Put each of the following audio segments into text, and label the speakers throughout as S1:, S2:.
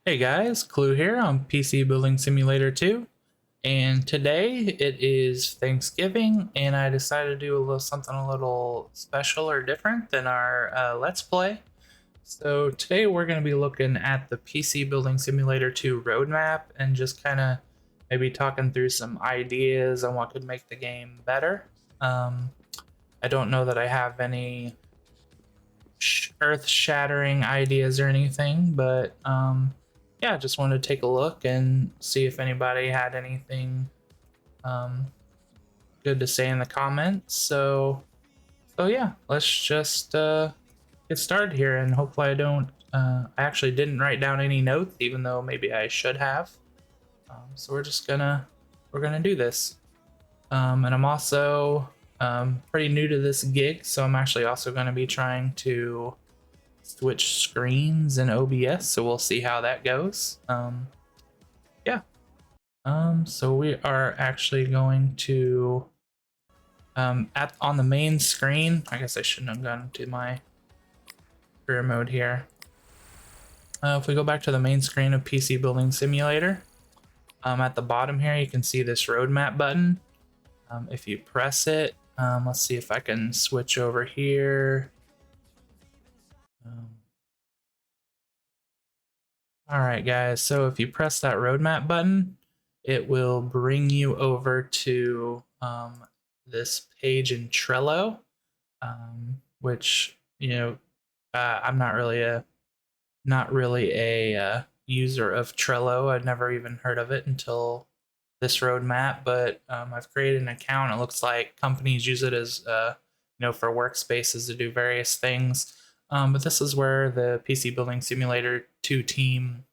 S1: Hey guys, Clue here on PC Building Simulator 2, and today it is Thanksgiving, and I decided to do something a little special or different than our Let's Play. So today we're going to be looking at the PC Building Simulator 2 roadmap and just kind of maybe talking through some ideas on what could make the game better. I don't know that I have any earth-shattering ideas or anything, but yeah, just wanted to take a look and see if anybody had anything um, good to say in the comments. So yeah, let's just get started here, and hopefully I don't. I actually didn't write down any notes, even though maybe I should have. So we're gonna do this. And I'm also pretty new to this gig, so I'm actually also going to be trying to switch screens in OBS, so we'll see how that goes. Yeah. So we are actually going to on the main screen. I guess I shouldn't have gone to my career mode here. If we go back to the main screen of PC Building Simulator, at the bottom here you can see this roadmap button. If you press it, let's see if I can switch over here. All right, guys, so if you press that roadmap button, it will bring you over to this page in Trello, which, I'm not really a user of Trello. I'd never even heard of it until this roadmap, but I've created an account. It looks like companies use it as for workspaces to do various things. But this is where the PC Building Simulator 2 team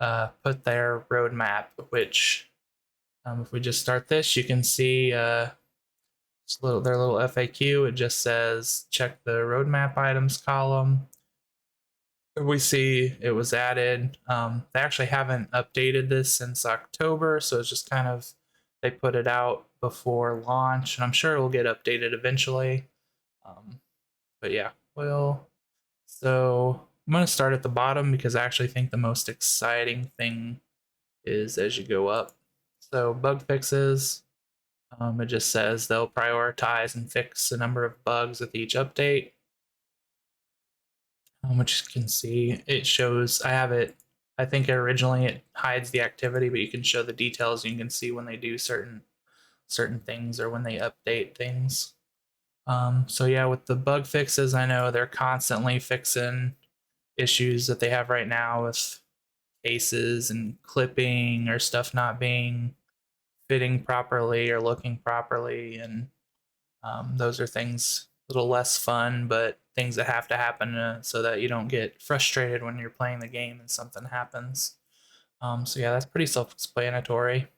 S1: put their roadmap, which if we just start this, you can see their little FAQ. It just says check the roadmap items column. We see it was added. They actually haven't updated this since October, so it's just kind of, they put it out before launch, and I'm sure it will get updated eventually. But yeah, so I'm going to start at the bottom because I actually think the most exciting thing is as you go up. So bug fixes, it just says they'll prioritize and fix a number of bugs with each update. Which you can see, it shows, I have it, I think originally it hides the activity, but you can show the details. You can see when they do certain things or when they update things. So yeah, with the bug fixes, I know they're constantly fixing issues that they have right now with cases and clipping or stuff not being fitting properly or looking properly, and those are things a little less fun, but things that have to happen so that you don't get frustrated when you're playing the game and something happens. So yeah, that's pretty self-explanatory.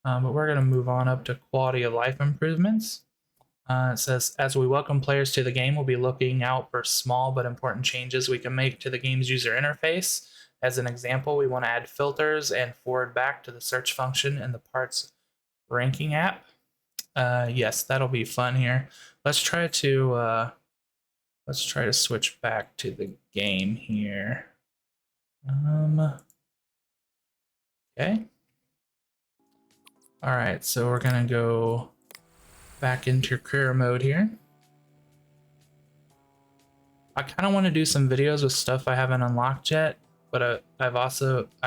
S1: But we're going to move on up to quality of life improvements. It says, as we welcome players to the game, we'll be looking out for small but important changes we can make to the game's user interface. As an example, we want to add filters and forward back to the search function in the parts ranking app. Yes, that'll be fun here. Let's try to switch back to the game here. Okay. All right, so we're gonna go back into career mode here. I kind of want to do some videos with stuff I haven't unlocked yet, but I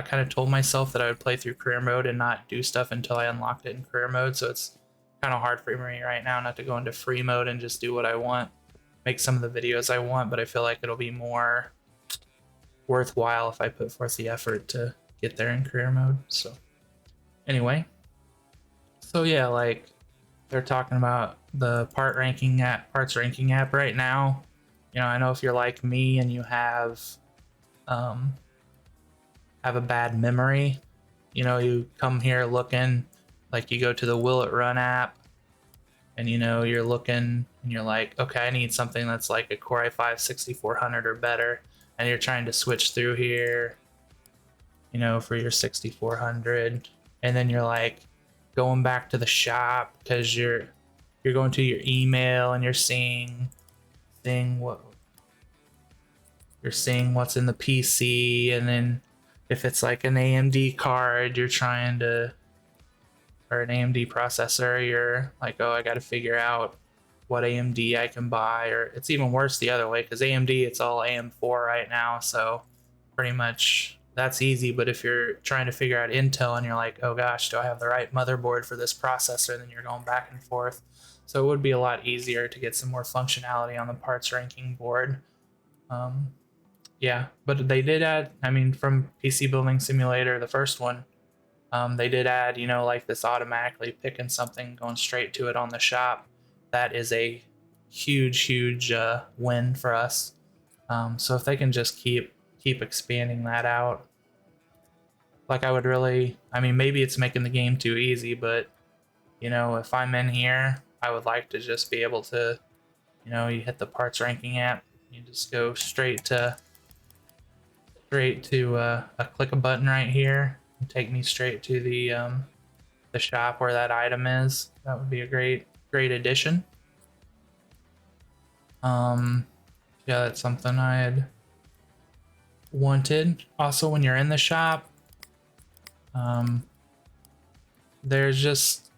S1: kind of told myself that I would play through career mode and not do stuff until I unlocked it in career mode, so it's kind of hard for me right now not to go into free mode and just do what I want, make some of the videos I want, but I feel like it'll be more worthwhile if I put forth the effort to get there in career mode. So anyway, so yeah, like they're talking about the parts ranking app right now. I know if you're like me and you have a bad memory, you come here looking, like you go to the Will It Run app, and you're looking and you're like, okay, I need something that's like a Core i5 6400 or better, and you're trying to switch through here, for your 6400, and then you're like going back to the shop because you're going to your email and you're seeing what's in the PC, and then if it's like an AMD card you're trying to, or an AMD processor, you're like, oh, I got to figure out what AMD I can buy. Or it's even worse the other way, because AMD, it's all AM4 right now, so pretty much that's easy. But if you're trying to figure out Intel and you're like, oh gosh, do I have the right motherboard for this processor, then you're going back and forth. So it would be a lot easier to get some more functionality on the parts ranking board. um, yeah, but they did add, I mean, from PC Building Simulator, the first one, they did add, like this automatically picking something, going straight to it on the shop. That is a huge win for us. So if they can just keep expanding that out, like I would really, I mean, maybe it's making the game too easy, but if I'm in here, I would like to just be able to, you hit the parts ranking app, you just go straight to click a button right here and take me straight to the shop where that item is. That would be a great addition. Yeah, that's something I had wanted. Also, when you're in the shop, there's just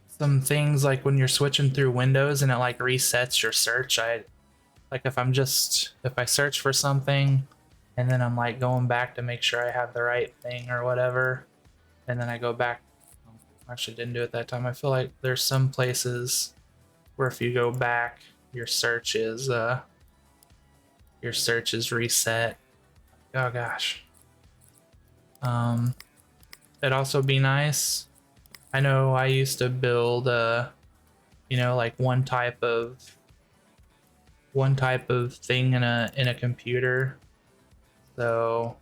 S1: some things like when you're switching through windows and it like resets your search. If I search for something and then I'm like going back to make sure I have the right thing or whatever, and then I go back. Actually didn't do it that time. I feel like there's some places where if you go back, your search is reset. Oh gosh. It'd also be nice. I know I used to build like one type of thing in a computer. So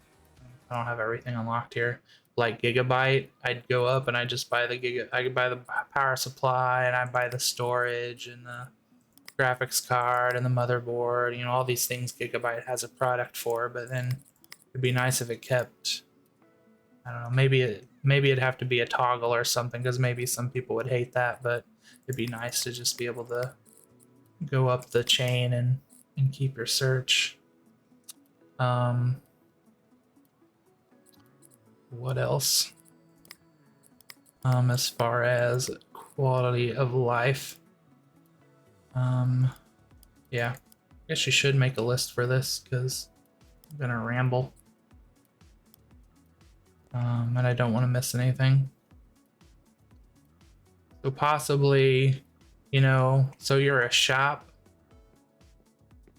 S1: I don't have everything unlocked here. Like Gigabyte, I'd go up and I just buy I could buy the power supply, and I buy the storage and the graphics card and the motherboard, all these things Gigabyte has a product for. But then it'd be nice if it kept, I don't know, maybe it'd have to be a toggle or something, because maybe some people would hate that, but it'd be nice to just be able to go up the chain and keep your search. What else? As far as quality of life, yeah, I guess you should make a list for this, because I'm gonna ramble, and I don't want to miss anything. So possibly, so you're a shop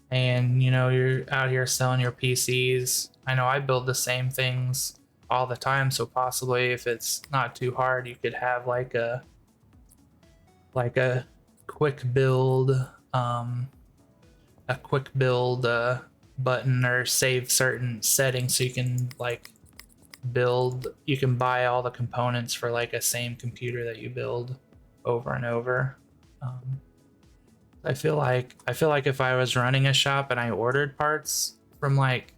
S1: and you're out here selling your PCs. I know I build the same things all the time, so possibly if it's not too hard, you could have like a quick build, button, or save certain settings, so you can like you can buy all the components for like a same computer that you build over and over. I feel like if I was running a shop and I ordered parts from, like,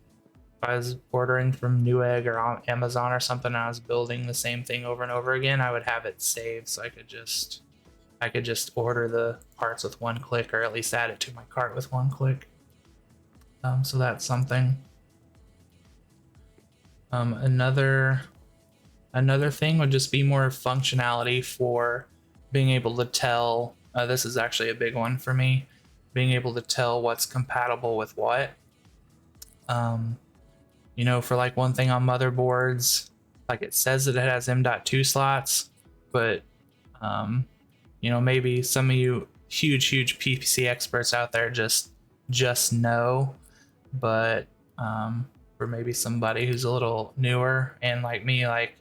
S1: if I was ordering from Newegg or on Amazon or something, and I was building the same thing over and over again, I would have it saved, so I could just order the parts with one click, or at least add it to my cart with one click. So that's something. Another thing would just be more functionality for being able to tell. This is actually a big one for me, being able to tell what's compatible with what. For like one thing on motherboards, like it says that it has M.2 slots, but maybe some of you huge PC experts out there just know, but for maybe somebody who's a little newer and like me, like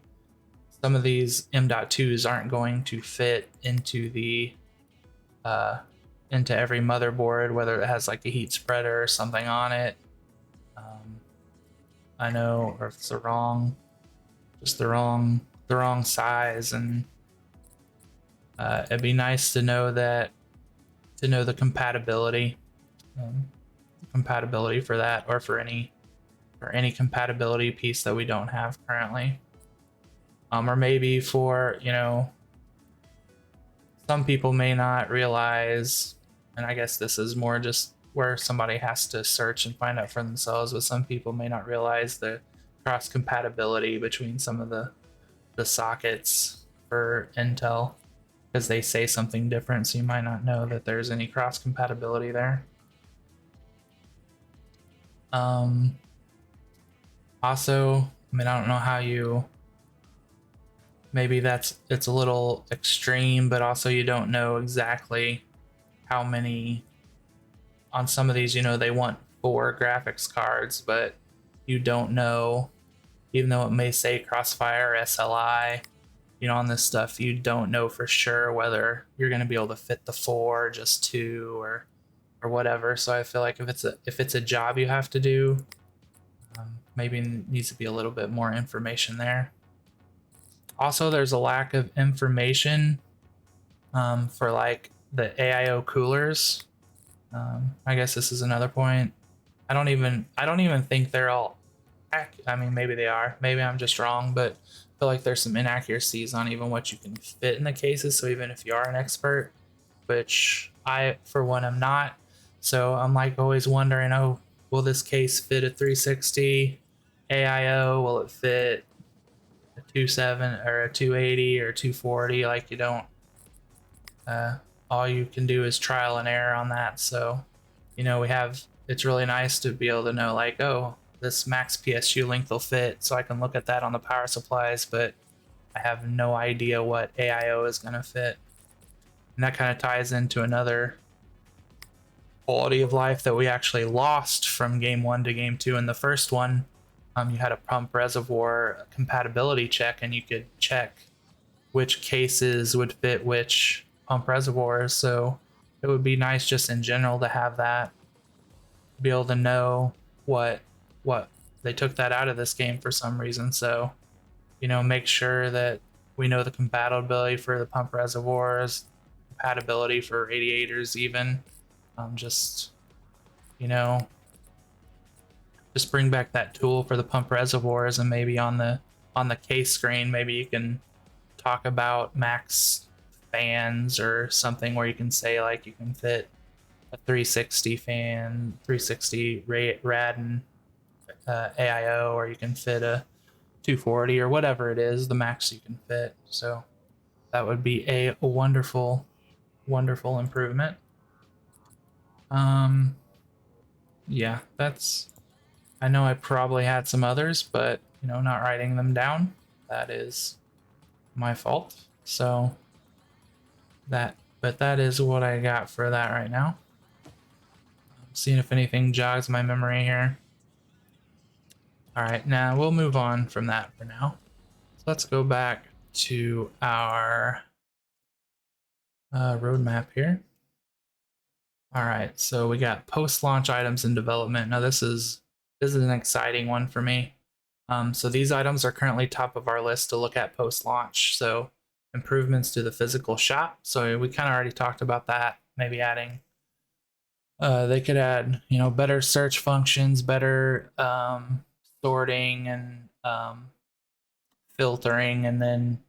S1: some of these M.2s aren't going to fit into into every motherboard, whether it has like a heat spreader or something on it. I know, or if it's the wrong size, and it'd be nice to know the compatibility, for that, or for any compatibility piece that we don't have currently. Or maybe for, some people may not realize, and I guess this is more just where somebody has to search and find out for themselves, but some people may not realize the cross compatibility between some of the sockets for Intel, because they say something different, so you might not know that there's any cross compatibility there. Also, I mean, I don't know how you, maybe it's a little extreme, but also you don't know exactly how many on some of these, they want 4 graphics cards, but you don't know, even though it may say Crossfire SLI, on this stuff, you don't know for sure whether you're going to be able to fit the 4, just 2, or whatever. So I feel like if it's a job you have to do, maybe needs to be a little bit more information there. Also, there's a lack of information for like the AIO coolers. I guess this is another point. I don't even think they're all. I mean, maybe they are. Maybe I'm just wrong, but I feel like there's some inaccuracies on even what you can fit in the cases. So even if you are an expert, which I, for one, am not, so I'm like always wondering, oh, will this case fit a 360 AIO? Will it fit a 27 or a 280 or 240? Like you don't. All you can do is trial and error on that. So, we have. It's really nice to be able to know, like, oh, this max PSU length will fit, so I can look at that on the power supplies, but I have no idea what AIO is going to fit. And that kind of ties into another quality of life that we actually lost from game 1 to game 2. In the first one, you had a pump reservoir compatibility check, and you could check which cases would fit which pump reservoirs. So it would be nice just in general to have that, be able to know what they took that out of this game for some reason. So, make sure that we know the compatibility for the pump reservoirs, compatibility for radiators, even. Just, just bring back that tool for the pump reservoirs, and maybe on the case screen, maybe you can talk about max fans or something where you can say like you can fit a 360 fan, 360 rad and AIO, or you can fit a 240 or whatever it is, the max you can fit. So that would be a wonderful, wonderful improvement. Yeah, I know I probably had some others, but not writing them down, that is my fault. So but that is what I got for that right now. Seeing if anything jogs my memory here. All right, now we'll move on from that for now. So let's go back to our roadmap here. All right, so we got post-launch items in development. Now this is an exciting one for me. So these items are currently top of our list to look at post-launch. So improvements to the physical shop. So we kind of already talked about that. Maybe adding. They could add, better search functions, better sorting and filtering, and then,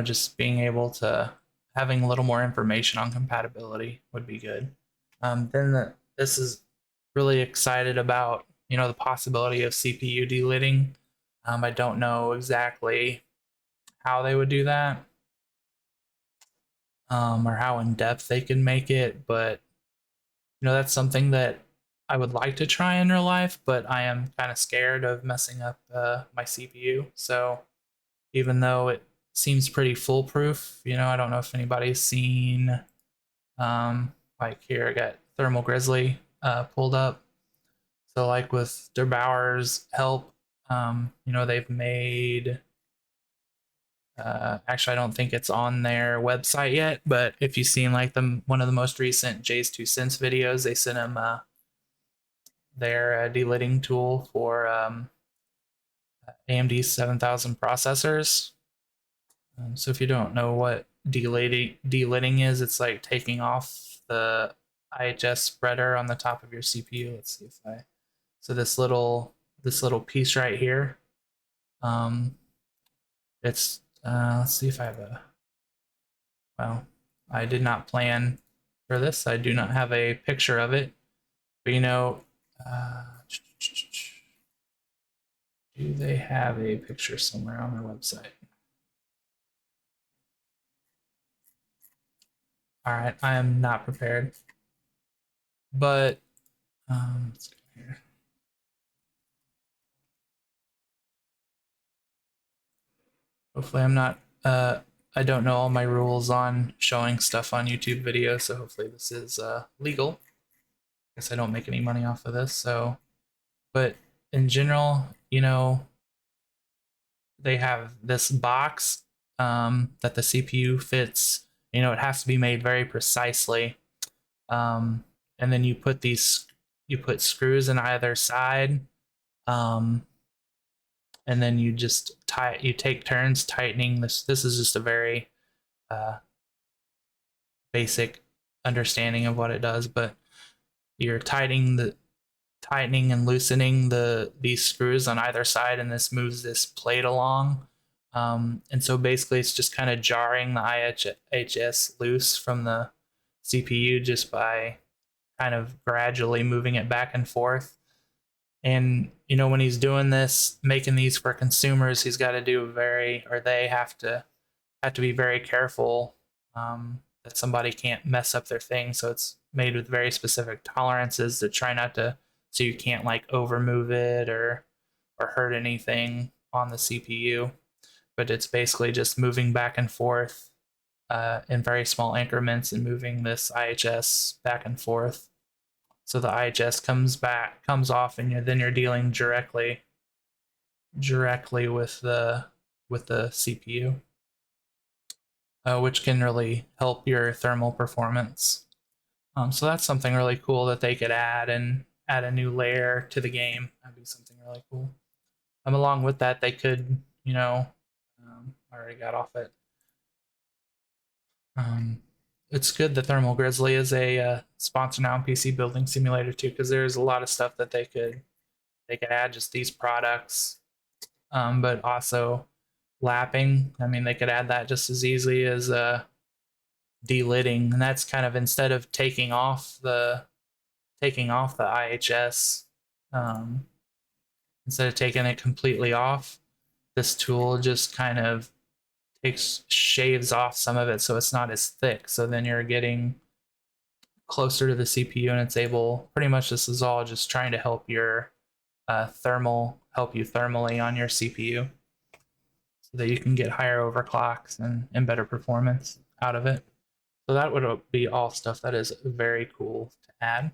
S1: just being able to having a little more information on compatibility would be good. This is really excited about, the possibility of CPU delidding. I don't know exactly how they would do that, or how in depth they can make it, but that's something that I would like to try in real life, but I am kind of scared of messing up my CPU. So even though it seems pretty foolproof, I don't know if anybody's seen, like here I got Thermal Grizzly pulled up. So like with Der Bauer's help, they've made, actually I don't think it's on their website yet, but if you've seen like one of the most recent Jay's 2 cents videos, they sent him their delidding tool for AMD 7000 processors. So if you don't know what delidding is, it's like taking off the IHS spreader on the top of your CPU. Let's see if I, so this little piece right here, it's let's see if I have a, well, I did not plan for this. I do not have a picture of it, but Do they have a picture somewhere on their website? All right, I am not prepared, but let's go here. Hopefully, I'm not. I don't know all my rules on showing stuff on YouTube videos, so hopefully this is legal. I guess I don't make any money off of this, so. But in general, they have this box that the CPU fits. It has to be made very precisely. And then you put screws in either side, um, and then you take turns tightening this. This is just a very uh, basic understanding of what it does, but you're tightening and loosening these screws on either side, and this moves this plate along. And so basically, it's just kind of jarring the IHS loose from the CPU just by kind of gradually moving it back and forth. And when he's doing this, making these for consumers, he's got to they have to be very careful that somebody can't mess up their thing. So it's made with very specific tolerances to try not to, so you can't like over move it or hurt anything on the CPU. But it's basically just moving back and forth in very small increments and moving this IHS back and forth. So the IHS comes off, and then you're dealing directly with the CPU, which can really help your thermal performance. So that's something really cool that they could add and add a new layer to the game. That'd be something really cool. Along with that, they could, I already got off it. It's good that Thermal Grizzly is a sponsor now in PC Building Simulator 2, because there's a lot of stuff that they could add, just these products, but also lapping. I mean, they could add that just as easily as delidding, and that's kind of instead of taking off the IHS, instead of taking it completely off, this tool just kind of shaves off some of it so it's not as thick. So then you're getting closer to the CPU, and it's able, pretty much this is all just trying to help your help you thermally on your CPU so that you can get higher overclocks and better performance out of it. So that would be all stuff that is very cool to add.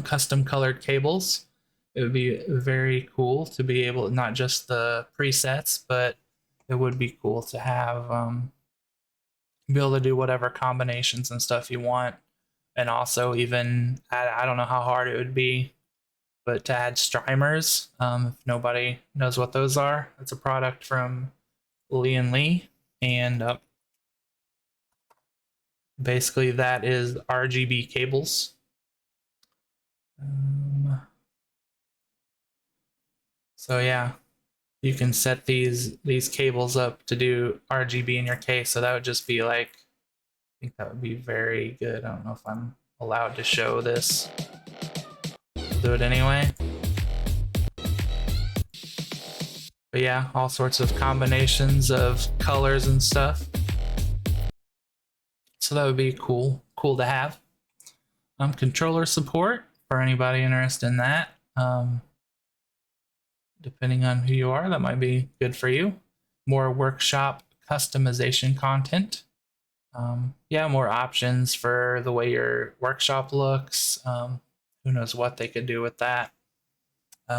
S1: Custom colored cables. It would be very cool to be able, not just the presets, but it would be cool to have be able to do whatever combinations and stuff you want, and also even I don't know how hard it would be, but to add streamers. If nobody knows what those are, it's a product from Clulyan, and basically that is RGB cables. So yeah, you can set these cables up to do RGB in your case. So that would just be like, I think that would be very good. I don't know if I'm allowed to show this. I'll do it anyway. But yeah, all sorts of combinations of colors and stuff. So that would be cool to have. Controller support for anybody interested in that. Depending on who you are, that might be good for you. More workshop customization content. Yeah, more options for the way your workshop looks. Who knows what they could do with that.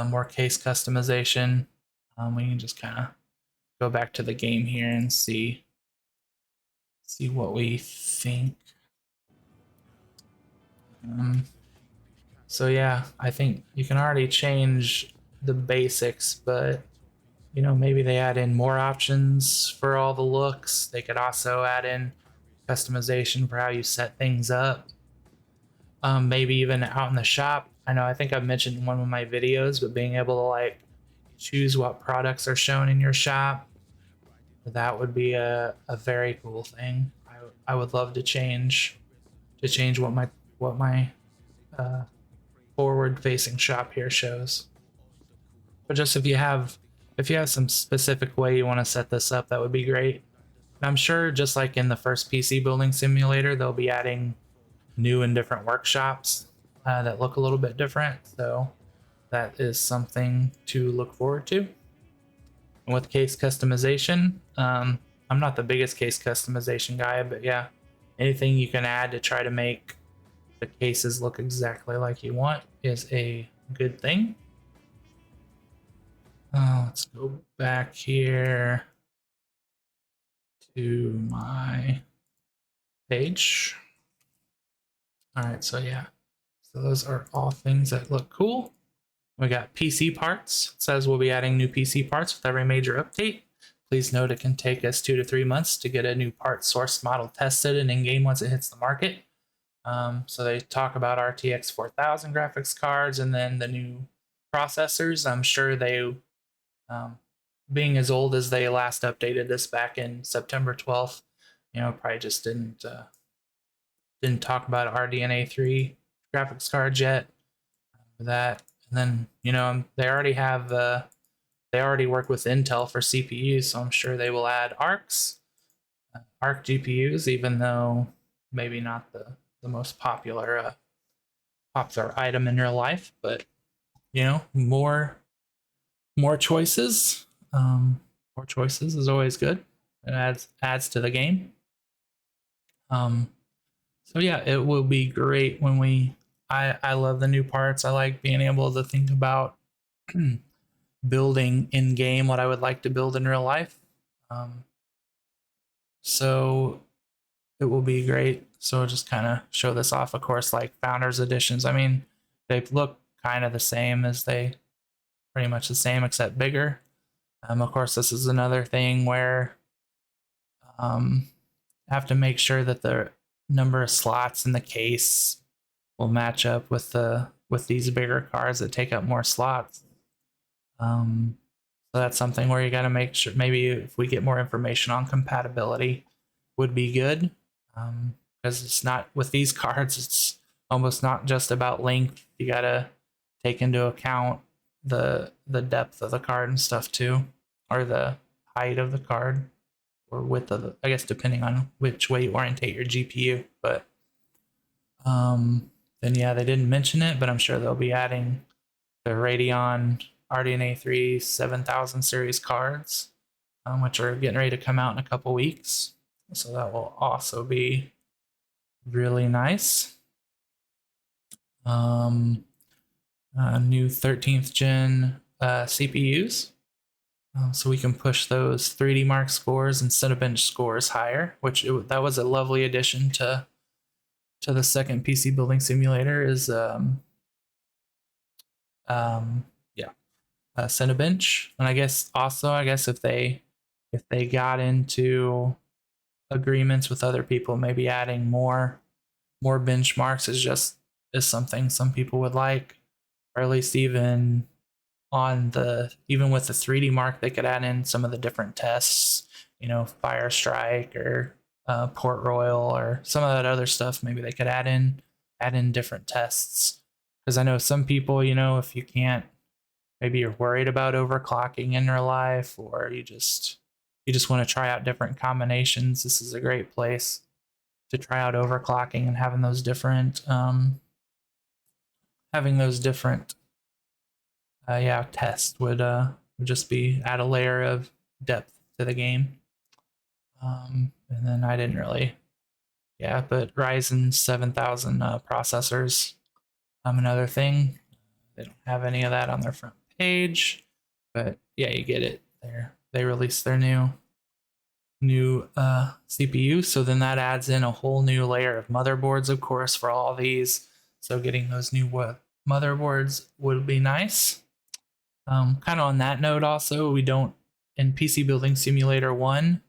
S1: More case customization. We can just kind of go back to the game here and see what we think. So yeah, I think you can already change the basics, but maybe they add in more options for all the looks. They could also add in customization for how you set things up. Maybe even out in the shop. I think I've mentioned in one of my videos, but being able to like choose what products are shown in your shop, that would be a very cool thing. I would love to change what my forward facing shop here shows. But just if you have some specific way you want to set this up, that would be great. And I'm sure just like in the first PC building simulator, they'll be adding new and different workshops that look a little bit different. So that is something to look forward to. And with case customization, I'm not the biggest case customization guy, but yeah, anything you can add to try to make the cases look exactly like you want is a good thing. Let's go back here to my page. All right, so yeah, so those are all things that look cool. We got PC parts. It says we'll be adding new PC parts with every major update. Please note it can take us 2 to 3 months to get a new part source model tested and in game once it hits the market. So they talk about RTX 4000 graphics cards and then the new processors. I'm sure they, being as old as they last updated this back in September 12th, probably just didn't talk about RDNA 3 graphics cards yet. For that, and then they already work with Intel for CPUs, so I'm sure they will add Arc GPUs, even though maybe not the most popular item in real life, but more choices. More choices is always good. It adds to the game. So yeah, it will be great when I love the new parts. I like being able to think about building in game what I would like to build in real life. So it will be great. So just kind of show this off. Of course, like Founders Editions. I mean, they look kind of the same as they pretty much the same except bigger. Of course, this is another thing where have to make sure that the number of slots in the case will match up with these bigger cards that take up more slots. So that's something where you got to make sure. Maybe if we get more information on compatibility, would be good. Because it's not with these cards, it's almost not just about length. You got to take into account the depth of the card and stuff too, or the height of the card, or width of the, I guess depending on which way you orientate your GPU. But then yeah, they didn't mention it, but I'm sure they'll be adding the Radeon RDNA 3 7000 series cards, which are getting ready to come out in a couple weeks. So that will also be really nice. New 13th gen CPUs. So we can push those 3D Mark scores and Cinebench scores higher, that was a lovely addition to the second PC building simulator is Cinebench. And I guess if they got into agreements with other people, maybe adding more benchmarks is something some people would like, or at least even with the 3D Mark, they could add in some of the different tests, Fire Strike or Port Royal or some of that other stuff. Maybe they could add in different tests, because I know some people, if you can't, maybe you're worried about overclocking in real life, or you just want to try out different combinations. This is a great place to try out overclocking and having those different tests would just be add a layer of depth to the game. And then I didn't really, but Ryzen 7000 processors, another thing. They don't have any of that on their front page, but yeah, you get it there. They released their new CPU, so then that adds in a whole new layer of motherboards, of course, for all these. So getting those new motherboards would be nice. Kind of on that note, also, we don't, in PC Building Simulator 1,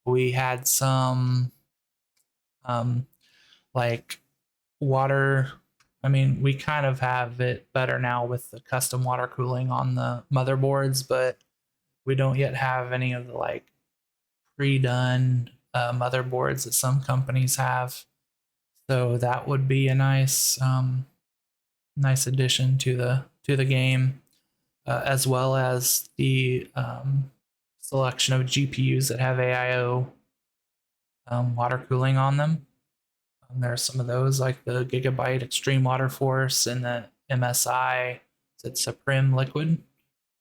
S1: we had some like water. I mean, we kind of have it better now with the custom water cooling on the motherboards, but we don't yet have any of the like pre-done motherboards that some companies have. So that would be a nice addition to the game. as well as the selection of GPUs that have AIO water cooling on them. There are some of those, like the Gigabyte Extreme Water Force and the MSI, it's Supreme Liquid.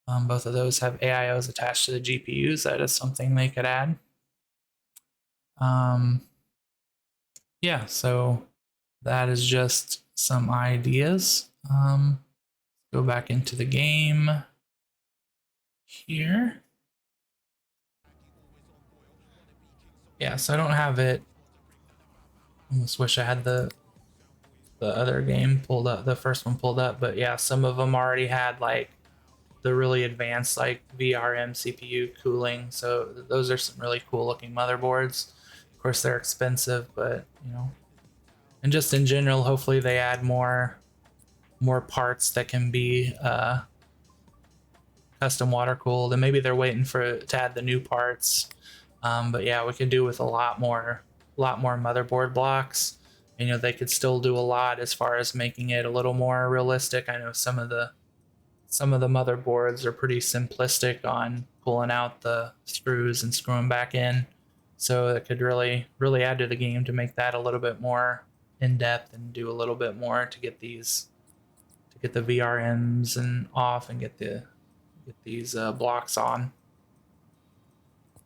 S1: Both of those have AIOs attached to the GPUs. That is something they could add. Yeah, so that is just some ideas. Go back into the game here. Yeah, so I don't have it. I almost wish I had the other game pulled up, the first one pulled up, but yeah, some of them already had like the really advanced like VRM CPU cooling. So those are some really cool looking motherboards. Of course, they're expensive, but you know, and just in general, hopefully they add more parts that can be custom water cooled, and maybe they're waiting for to add the new parts. But yeah, we could do with a lot more motherboard blocks. You know, they could still do a lot as far as making it a little more realistic. I know some of the motherboards are pretty simplistic on pulling out the screws and screwing back in. So it could really add to the game to make that a little bit more in depth and do a little bit more to get these the VRMs and off and get these blocks on.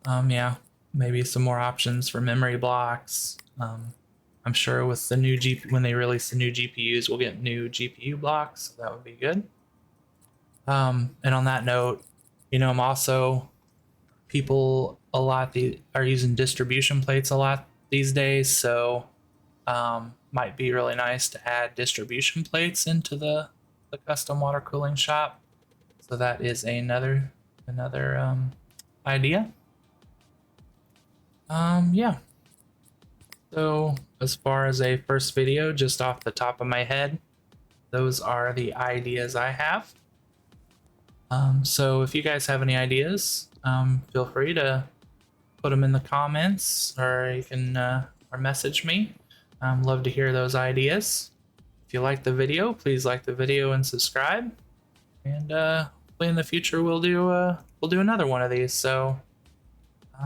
S1: Yeah, maybe some more options for memory blocks. I'm sure with the new when they release the new GPUs, we'll get new GPU blocks. So that would be good. And on that note, you know, I'm also people a lot are using distribution plates a lot these days, so might be really nice to add distribution plates into the custom water cooling shop. So that is another idea. Yeah. So as far as a first video, just off the top of my head, those are the ideas I have. So if you guys have any ideas, feel free to put them in the comments, or you can or message me. Love to hear those ideas. If you like the video, please like the video and subscribe. And hopefully in the future we'll do another one of these. So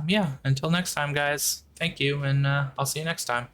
S1: yeah, until next time, guys. Thank you, and I'll see you next time.